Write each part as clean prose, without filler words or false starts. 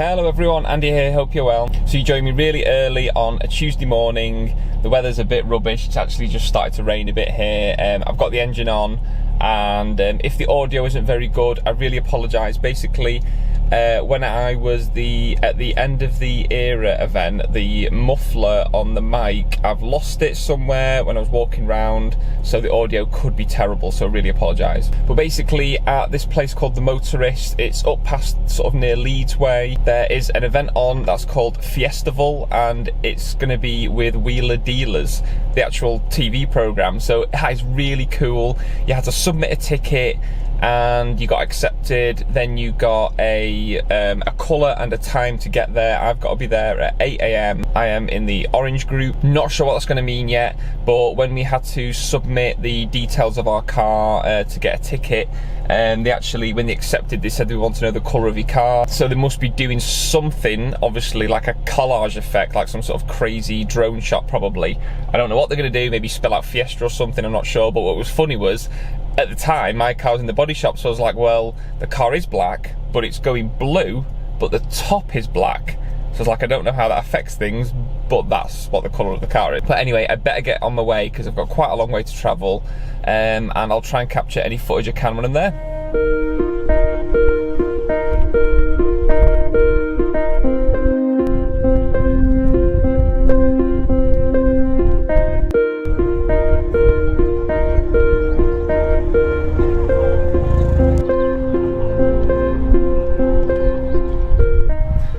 Hello everyone, Andy here, hope you're well. So you joined me really early on a Tuesday morning. The weather's a bit rubbish, it's actually just started to rain a bit here. I've got the engine on, and if the audio isn't very good, I really apologise. Basically, when I was at the end of the era event, the muffler on the mic, I've lost it somewhere when I was walking around, so the audio could be terrible, so I really apologise. But basically, at this place called The Motorist, it's up past sort of near Leeds Way, there is an event on that's called Fiestaval, and it's going to be with Wheeler Dealers, the actual TV programme. So it's really cool. You had to submit a ticket, and you got accepted. Then you got a colour and a time to get there. I've got to be there at 8 AM. I am in the orange group. Not sure what that's going to mean yet, but when we had to submit the details of our car to get a ticket, when they accepted, they said they want to know the colour of your car. So they must be doing something, obviously like a collage effect, like some sort of crazy drone shot probably. I don't know what they're going to do, maybe spell out Fiesta or something, I'm not sure. But what was funny was, at the time, my car was in the body shop, so I was like, well, the car is black, but it's going blue, but the top is black. So I was like, I don't know how that affects things, but that's what the colour of the car is. But anyway, I better get on my way, because I've got quite a long way to travel, and I'll try and capture any footage I can when I'm there.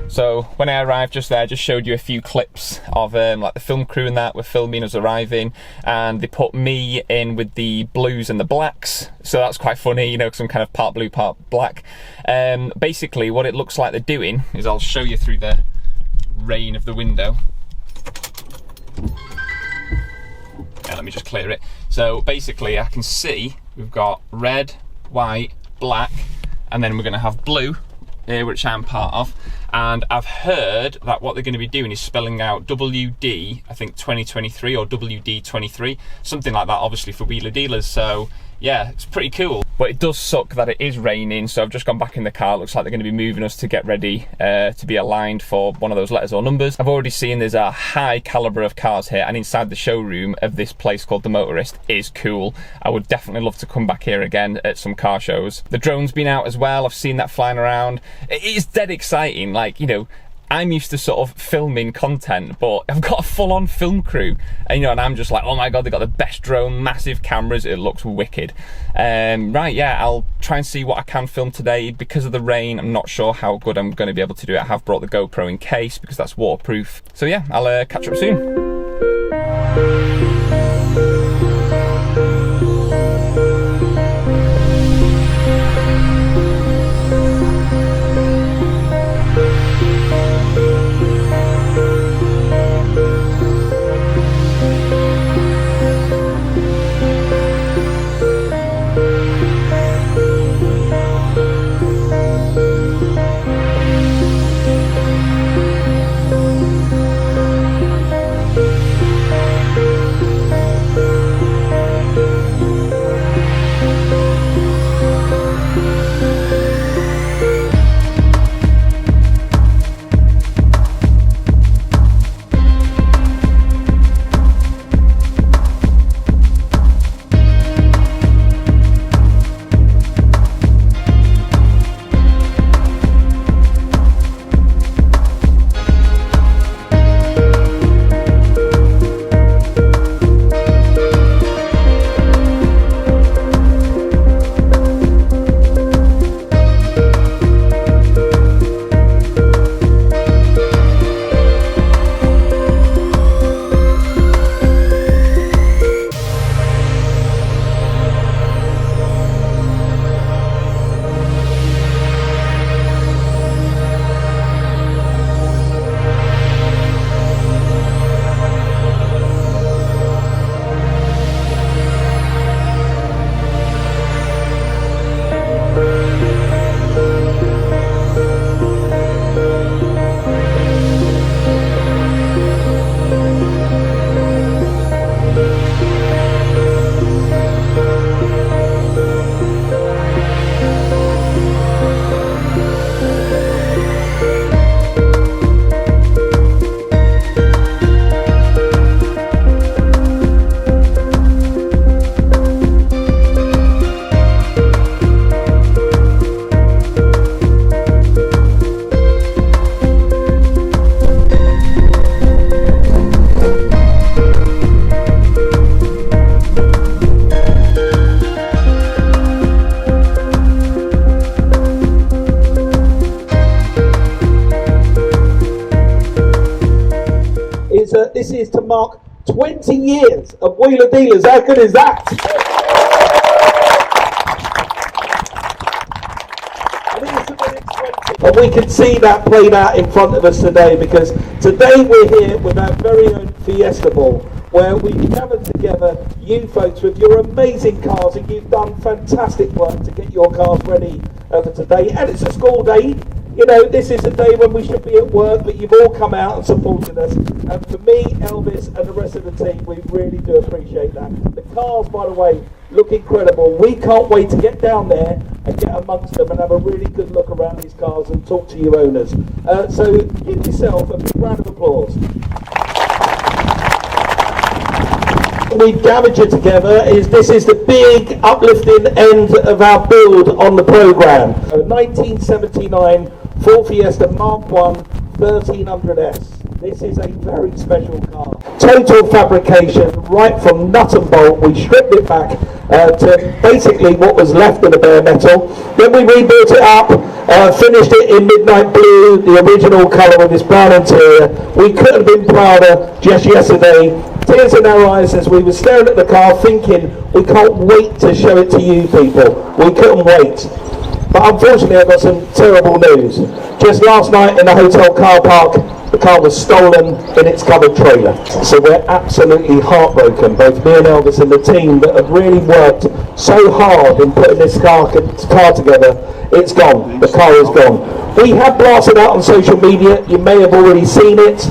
So when I arrived just there, I just showed you a few clips of like the film crew and that were filming us arriving, and they put me in with the blues and the blacks. So that's quite funny, you know, because I'm kind of part blue, part black. Basically what it looks like they're doing is, I'll show you through the rain of the window. Yeah, let me just clear it. So basically I can see we've got red, white, black, and then we're going to have blue here, which I'm part of. And I've heard that what they're going to be doing is spelling out WD, I think 2023 or WD23, something like that, obviously for Wheeler Dealers. So yeah, it's pretty cool. But it does suck that it is raining, so I've just gone back in the car. It looks like they're going to be moving us to get ready to be aligned for one of those letters or numbers. I've already seen there's a high calibre of cars here, and inside the showroom of this place called The Motorist is cool. I would definitely love to come back here again at some car shows. The drone's been out as well, I've seen that flying around. It is dead exciting, like, you know, I'm used to sort of filming content, but I've got a full-on film crew, and, you know, and I'm just like, oh my god, they've got the best drone, massive cameras, it looks wicked. Right, yeah, I'll try and see what I can film today. Because of the rain, I'm not sure how good I'm going to be able to do it. I have brought the GoPro in case, because that's waterproof. So yeah, I'll catch up soon. is to mark 20 years of Wheeler Dealers. How good is that? And we can see that played out in front of us today, because today we're here with our very own Fiestaval, where we've gathered together you folks with your amazing cars, and you've done fantastic work to get your cars ready for today. And it's a school day. You know, this is a day when we should be at work, but you've all come out and supported us. And for me, Elvis, and the rest of the team, we really do appreciate that. The cars, by the way, look incredible. We can't wait to get down there and get amongst them and have a really good look around these cars and talk to you owners. So give yourself a big round of applause. We've gathered you together. This is the big uplifting end of our build on the programme. 1979 Ford Fiesta Mark 1 1300S. This is a very special car. Total fabrication, right from nut and bolt. We stripped it back to basically what was left of the bare metal. Then we rebuilt it up, finished it in midnight blue, the original colour with this brown interior. We couldn't have been prouder just yesterday. Tears in our eyes as we were staring at the car thinking, we can't wait to show it to you people. We couldn't wait. But unfortunately I've got some terrible news. Just last night in the hotel car park, the car was stolen in its covered trailer. So we're absolutely heartbroken, both me and Elvis and the team that have really worked so hard in putting this car together. It's gone. The car is gone. We have blasted out on social media. You may have already seen it.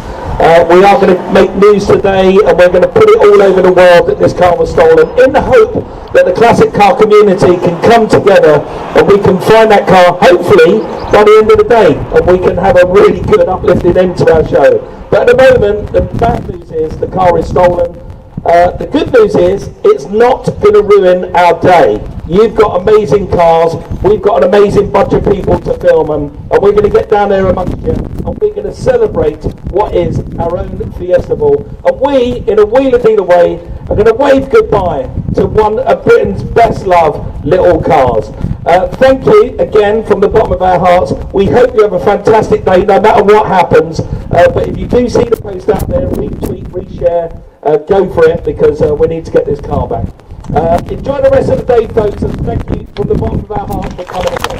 We are going to make news today, and we're going to put it all over the world that this car was stolen, in the hope that the classic car community can come together and we can find that car, hopefully, by the end of the day, and we can have a really good uplifting end to our show. But at the moment, the bad news is the car is stolen. The good news is it's not going to ruin our day. You've got amazing cars, we've got an amazing bunch of people to film them, and we're going to get down there amongst you, and we're going to celebrate what is our own Fiestaval. And we, in a Wheeler Dealer way, are going to wave goodbye to one of Britain's best loved little cars. Thank you again from the bottom of our hearts. We hope you have a fantastic day no matter what happens. But if you do see the post out there, retweet, reshare, go for it, because we need to get this car back. Enjoy the rest of the day, folks, and thank you from the bottom of our hearts for coming again.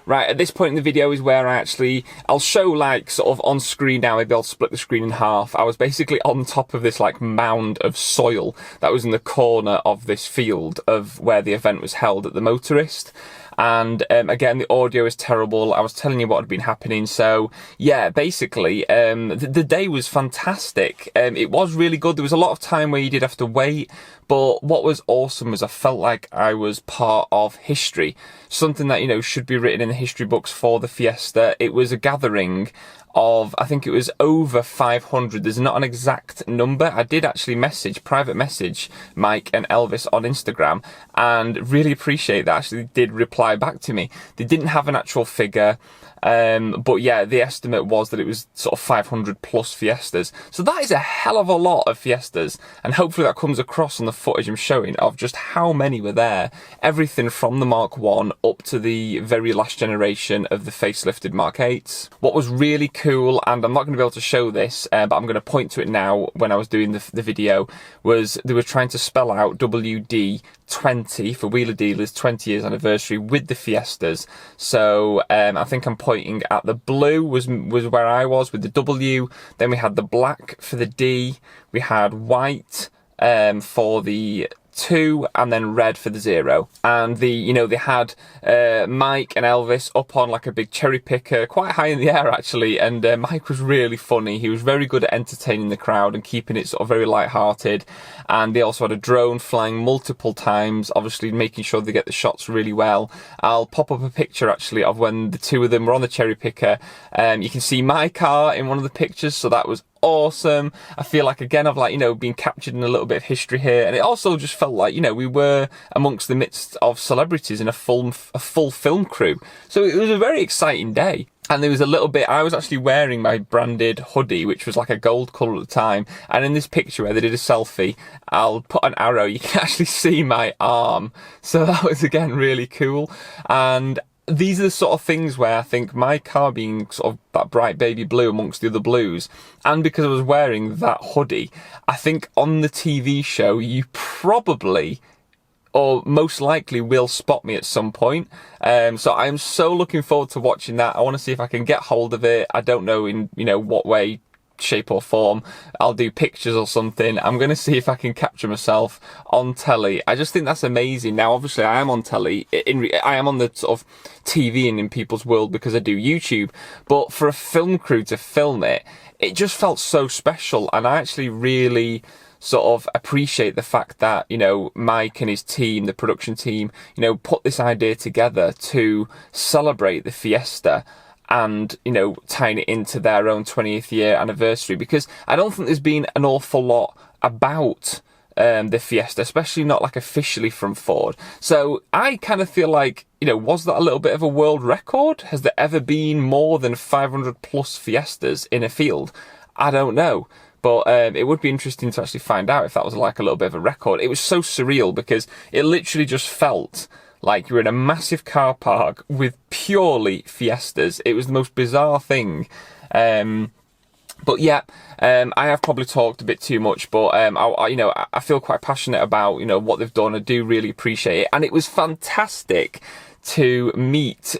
Right, at this point in the video is where I'll show like sort of on screen now, maybe I'll split the screen in half. I was basically on top of this like mound of soil that was in the corner of this field of where the event was held at the Motorist. And again, the audio is terrible. I was telling you what had been happening. So yeah, basically, the day was fantastic. It was really good. There was a lot of time where you did have to wait. But what was awesome was I felt like I was part of history. Something that, you know, should be written in the history books for the Fiesta. It was a gathering of, I think it was over 500. There's not an exact number. I did actually private message Mike and Elvis on Instagram, and really appreciate that actually did reply back to me. They didn't have an actual figure. But yeah, the estimate was that it was sort of 500 plus Fiestas. So that is a hell of a lot of Fiestas, and hopefully that comes across on the footage I'm showing of just how many were there. Everything from the Mark 1 up to the very last generation of the facelifted Mark 8s. What was really cool, and I'm not going to be able to show this, but I'm going to point to it now when I was doing the video, was they were trying to spell out WD 20 for Wheeler Dealers 20 years anniversary with the Fiestas. So I think I'm pointing at the blue was where I was with the W. Then we had the black for the D. We had white for the 2 and then red for the 0. And they had Mike and Elvis up on like a big cherry picker, quite high in the air actually, and Mike was really funny. He was very good at entertaining the crowd and keeping it sort of very light-hearted. And they also had a drone flying multiple times, obviously making sure they get the shots really well. I'll pop up a picture actually of when the 2 of them were on the cherry picker. You can see my car in one of the pictures, so that was awesome. I feel like, again, I've like, been captured in a little bit of history here, and it also just felt like, we were amongst the midst of celebrities in a full film crew. So it was a very exciting day. And there was a little bit, I was actually wearing my branded hoodie, which was like a gold colour at the time. And in this picture where they did a selfie, I'll put an arrow, you can actually see my arm. So that was, again, really cool. And these are the sort of things where I think my car being sort of that bright baby blue amongst the other blues, and because I was wearing that hoodie, I think on the TV show, you probably, or most likely, will spot me at some point. So I'm so looking forward to watching that. I want to see if I can get hold of it. I don't know in, what way, shape or form. I'll do pictures or something. I'm going to see if I can capture myself on telly. I just think that's amazing. Now, obviously, I am on telly. I am on the sort of TV and in people's world because I do YouTube. But for a film crew to film it, it just felt so special. And I actually really sort of appreciate the fact that, Mike and his team, the production team, put this idea together to celebrate the Fiesta and, tying it into their own 20th year anniversary, because I don't think there's been an awful lot about the Fiesta, especially not like officially from Ford. So I kind of feel like, was that a little bit of a world record? Has there ever been more than 500 plus Fiestas in a field? I don't know. But it would be interesting to actually find out if that was like a little bit of a record. It was so surreal because it literally just felt like you were in a massive car park with purely Fiestas. It was the most bizarre thing. But yeah, I have probably talked a bit too much, but I feel quite passionate about what they've done. I do really appreciate it, and it was fantastic to meet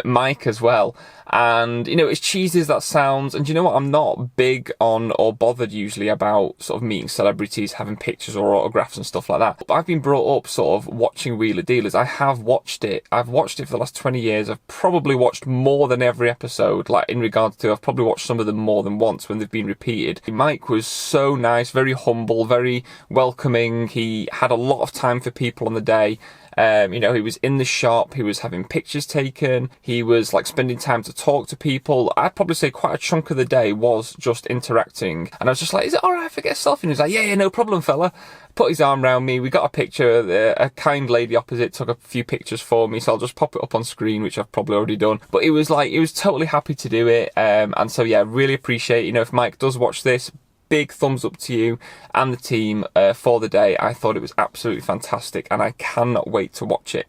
Mike as well. And as cheesy as that sounds, and you know what, I'm not big on or bothered usually about sort of meeting celebrities, having pictures or autographs and stuff like that. But I've been brought up sort of watching Wheeler Dealers. I have watched it. I've watched it for the last 20 years. I've probably watched more than every episode, like in regards to, I've probably watched some of them more than once when they've been repeated. Mike was so nice, very humble, very welcoming. He had a lot of time for people on the day. He was in the shop, he was having pictures taken, he was like spending time to talk to people. I'd probably say quite a chunk of the day was just interacting. And I was just like, is it alright if I get a selfie? And he was like, yeah, no problem, fella. Put his arm around me, we got a picture, a kind lady opposite took a few pictures for me, so I'll just pop it up on screen, which I've probably already done. But he was totally happy to do it. And so yeah, really appreciate, if Mike does watch this, big thumbs up to you and the team for the day. I thought it was absolutely fantastic and I cannot wait to watch it.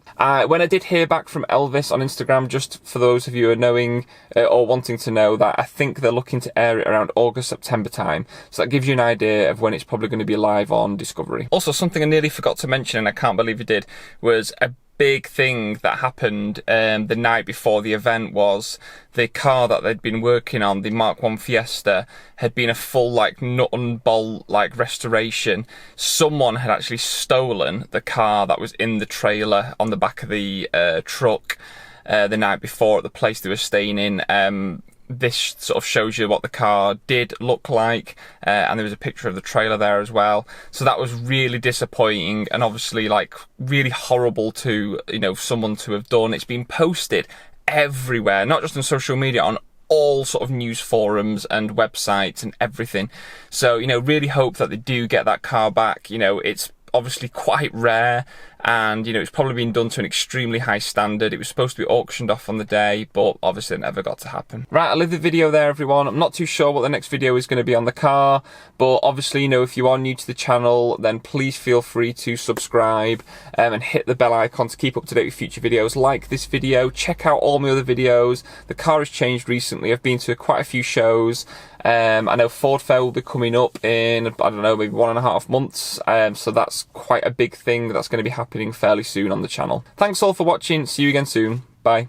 When I did hear back from Elvis on Instagram, just for those of you who are knowing or wanting to know, that I think they're looking to air it around August, September time. So that gives you an idea of when it's probably going to be live on Discovery. Also, something I nearly forgot to mention, and I can't believe I did, was a big thing that happened the night before the event was the car that they'd been working on, the MK1 Fiesta, had been a full nut and bolt restoration. Someone had actually stolen the car that was in the trailer on the back of the truck the night before at the place they were staying in. This sort of shows you what the car did look like, and there was a picture of the trailer there as well. So that was really disappointing and obviously really horrible to someone to have done. It's been posted everywhere, not just on social media, on all sort of news forums and websites and everything. So really hope that they do get that car back. It's obviously quite rare, and it's probably been done to an extremely high standard. It was supposed to be auctioned off on the day, but obviously it never got to happen. Right, I'll leave the video there, everyone. I'm not too sure what the next video is going to be on the car, but obviously if you are new to the channel, then please feel free to subscribe and hit the bell icon to keep up to date with future videos like this video. Check out all my other videos. The car has changed recently. I've been to quite a few shows. I know Ford Fair will be coming up in, I don't know, maybe 1.5 months. So that's quite a big thing that's going to be happening fairly soon on the channel. Thanks all for watching. See you again soon. Bye.